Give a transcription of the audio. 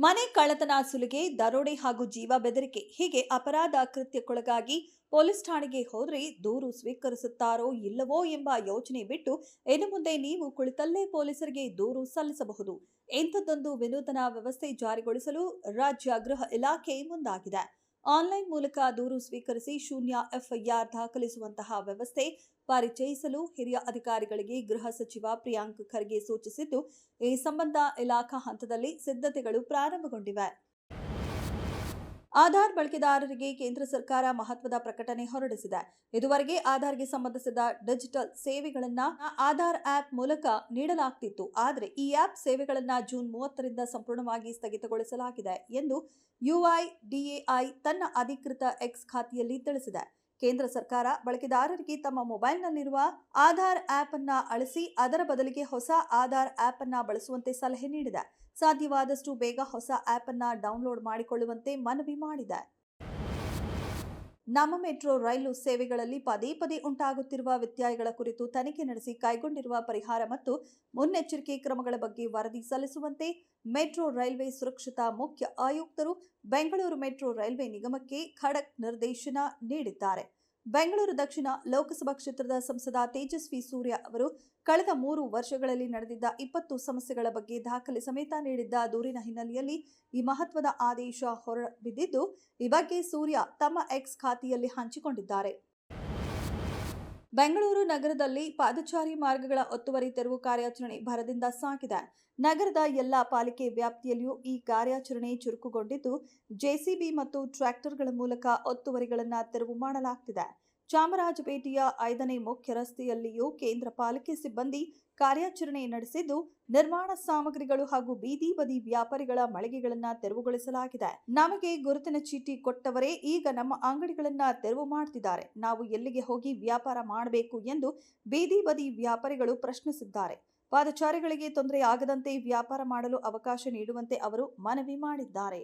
ಮನೆ ಕಳ್ಳತನ, ಸುಲಿಗೆ, ದರೋಡೆ ಹಾಗೂ ಜೀವ ಬೆದರಿಕೆ ಹೀಗೆ ಅಪರಾಧ ಕೃತ್ಯಕ್ಕೊಳಗಾಗಿ ಪೊಲೀಸ್ ಠಾಣೆಗೆ ಹೋದ್ರೆ ದೂರು ಸ್ವೀಕರಿಸುತ್ತಾರೋ ಇಲ್ಲವೋ ಎಂಬ ಯೋಚನೆ ಬಿಟ್ಟು ಇನ್ನು ಮುಂದೆ ನೀವು ಕುಳಿತಲ್ಲೇ ಪೊಲೀಸರಿಗೆ ದೂರು ಸಲ್ಲಿಸಬಹುದು. ಇಂಥದ್ದೊಂದು ವಿನೂತನ ವ್ಯವಸ್ಥೆ ಜಾರಿಗೊಳಿಸಲು ರಾಜ್ಯ ಗೃಹ ಇಲಾಖೆ ಮುಂದಾಗಿದೆ. ಆನ್ಲೈನ್ ಮೂಲಕ ದೂರು ಸ್ವೀಕರಿಸಿ ಶೂನ್ಯ ಎಫ್ಐಆರ್ ದಾಖಲಿಸುವಂತಹ ವ್ಯವಸ್ಥೆ ಪರಿಚಯಿಸಲು ಹಿರಿಯ ಅಧಿಕಾರಿಗಳಿಗೆ ಗೃಹ ಸಚಿವ ಪ್ರಿಯಾಂಕ್ ಖರ್ಗೆ ಸೂಚಿಸಿದ್ದು, ಈ ಸಂಬಂಧ ಇಲಾಖಾ ಹಂತದಲ್ಲಿ ಸಿದ್ಧತೆಗಳು ಪ್ರಾರಂಭಗೊಂಡಿವೆ. ಆಧಾರ್ ಬಳಕೆದಾರರಿಗೆ ಕೇಂದ್ರ ಸರ್ಕಾರ ಮಹತ್ವದ ಪ್ರಕಟಣೆ ಹೊರಡಿಸಿದೆ. ಇದುವರೆಗೆ ಆಧಾರ್ಗೆ ಸಂಬಂಧಿಸಿದ ಡಿಜಿಟಲ್ ಸೇವೆಗಳನ್ನು ಆಧಾರ್ ಆಪ್ ಮೂಲಕ ನೀಡಲಾಗ್ತಿತ್ತು. ಆದರೆ ಈ ಆಪ್ ಸೇವೆಗಳನ್ನು ಜೂನ್ 30ರಿಂದ ಸಂಪೂರ್ಣವಾಗಿ ಸ್ಥಗಿತಗೊಳಿಸಲಾಗಿದೆ ಎಂದು ಯುಐಡಿಎಐ ತನ್ನ ಅಧಿಕೃತ ಎಕ್ಸ್ ಖಾತೆಯಲ್ಲಿ ತಿಳಿಸಿದೆ. ಕೇಂದ್ರ ಸರ್ಕಾರ ಬಳಕೆದಾರರಿಗೆ ತಮ್ಮ ಮೊಬೈಲ್ನಲ್ಲಿರುವ ಆಧಾರ್ ಆಪ್ ಅನ್ನು ಅಳಿಸಿ ಅದರ ಬದಲಿಗೆ ಹೊಸ ಆಧಾರ್ ಆಪ್ ಅನ್ನು ಬಳಸುವಂತೆ ಸಲಹೆ ನೀಡಿದೆ. ಸಾಧ್ಯವಾದಷ್ಟು ಬೇಗ ಹೊಸ ಆಪ್ ಅನ್ನು ಡೌನ್ಲೋಡ್ ಮಾಡಿಕೊಳ್ಳುವಂತೆ ಮನವಿ ಮಾಡಿದೆ. ನಮ್ಮ ಮೆಟ್ರೋ ರೈಲು ಸೇವೆಗಳಲ್ಲಿ ಪದೇ ಪದೇ ಉಂಟಾಗುತ್ತಿರುವ ವ್ಯತ್ಯಯಗಳ ಕುರಿತು ತನಿಖೆ ನಡೆಸಿ ಕೈಗೊಂಡಿರುವ ಪರಿಹಾರ ಮತ್ತು ಮುನ್ನೆಚ್ಚರಿಕೆ ಕ್ರಮಗಳ ಬಗ್ಗೆ ವರದಿ ಸಲ್ಲಿಸುವಂತೆ ಮೆಟ್ರೋ ರೈಲ್ವೆ ಸುರಕ್ಷತಾ ಮುಖ್ಯ ಆಯುಕ್ತರು ಬೆಂಗಳೂರು ಮೆಟ್ರೋ ರೈಲ್ವೆ ನಿಗಮಕ್ಕೆ ಖಡಕ್ ನಿರ್ದೇಶನ ನೀಡಿದ್ದಾರೆ. ಬೆಂಗಳೂರು ದಕ್ಷಿಣ ಲೋಕಸಭಾ ಕ್ಷೇತ್ರದ ಸಂಸದ ತೇಜಸ್ವಿ ಸೂರ್ಯ ಅವರು ಕಳೆದ 3 ವರ್ಷಗಳಲ್ಲಿ ನಡೆದಿದ್ದ 20 ಸಮಸ್ಯೆಗಳ ಬಗ್ಗೆ ದಾಖಲೆ ಸಮೇತ ನೀಡಿದ್ದ ದೂರಿನ ಹಿನ್ನೆಲೆಯಲ್ಲಿ ಈ ಮಹತ್ವದ ಆದೇಶ ಹೊರಬಿದ್ದಿದ್ದು, ಈ ಬಗ್ಗೆ ಸೂರ್ಯ ತಮ್ಮ ಎಕ್ಸ್ ಖಾತೆಯಲ್ಲಿ ಹಂಚಿಕೊಂಡಿದ್ದಾರೆ. ಬೆಂಗಳೂರು ನಗರದಲ್ಲಿ ಪಾದಚಾರಿ ಮಾರ್ಗಗಳ ಒತ್ತುವರಿ ತೆರವು ಕಾರ್ಯಾಚರಣೆ ಭರದಿಂದ ಸಾಗಿದೆ. ನಗರದ ಎಲ್ಲಾ ಪಾಲಿಕೆ ವ್ಯಾಪ್ತಿಯಲ್ಲಿಯೂ ಈ ಕಾರ್ಯಾಚರಣೆ ಚುರುಕುಗೊಂಡಿದ್ದು, ಜೆಸಿಬಿ ಮತ್ತು ಟ್ರ್ಯಾಕ್ಟರ್ಗಳ ಮೂಲಕ ಒತ್ತುವರಿಗಳನ್ನು ತೆರವು ಮಾಡಲಾಗುತ್ತಿದೆ. ಚಾಮರಾಜಪೇಟೆಯ 5ನೇ ಮುಖ್ಯ ರಸ್ತೆಯಲ್ಲಿಯೂ ಕೇಂದ್ರ ಪಾಲಿಕೆ ಸಿಬ್ಬಂದಿ ಕಾರ್ಯಾಚರಣೆ ನಡೆಸಿದ್ದು, ನಿರ್ಮಾಣ ಸಾಮಗ್ರಿಗಳು ಹಾಗೂ ಬೀದಿ ಬದಿ ವ್ಯಾಪಾರಿಗಳ ಮಳಿಗೆಗಳನ್ನು ತೆರವುಗೊಳಿಸಲಾಗಿದೆ. ನಮಗೆ ಗುರುತಿನ ಚೀಟಿ ಕೊಟ್ಟವರೇ ಈಗ ನಮ್ಮ ಅಂಗಡಿಗಳನ್ನ ತೆರವು ಮಾಡ್ತಿದ್ದಾರೆ. ನಾವು ಎಲ್ಲಿಗೆ ಹೋಗಿ ವ್ಯಾಪಾರ ಮಾಡಬೇಕು ಎಂದು ಬೀದಿ ಬದಿ ವ್ಯಾಪಾರಿಗಳು ಪ್ರಶ್ನಿಸಿದ್ದಾರೆ. ಪಾದಚಾರಿಗಳಿಗೆ ತೊಂದರೆ ಆಗದಂತೆ ವ್ಯಾಪಾರ ಮಾಡಲು ಅವಕಾಶ ನೀಡುವಂತೆ ಅವರು ಮನವಿ ಮಾಡಿದ್ದಾರೆ.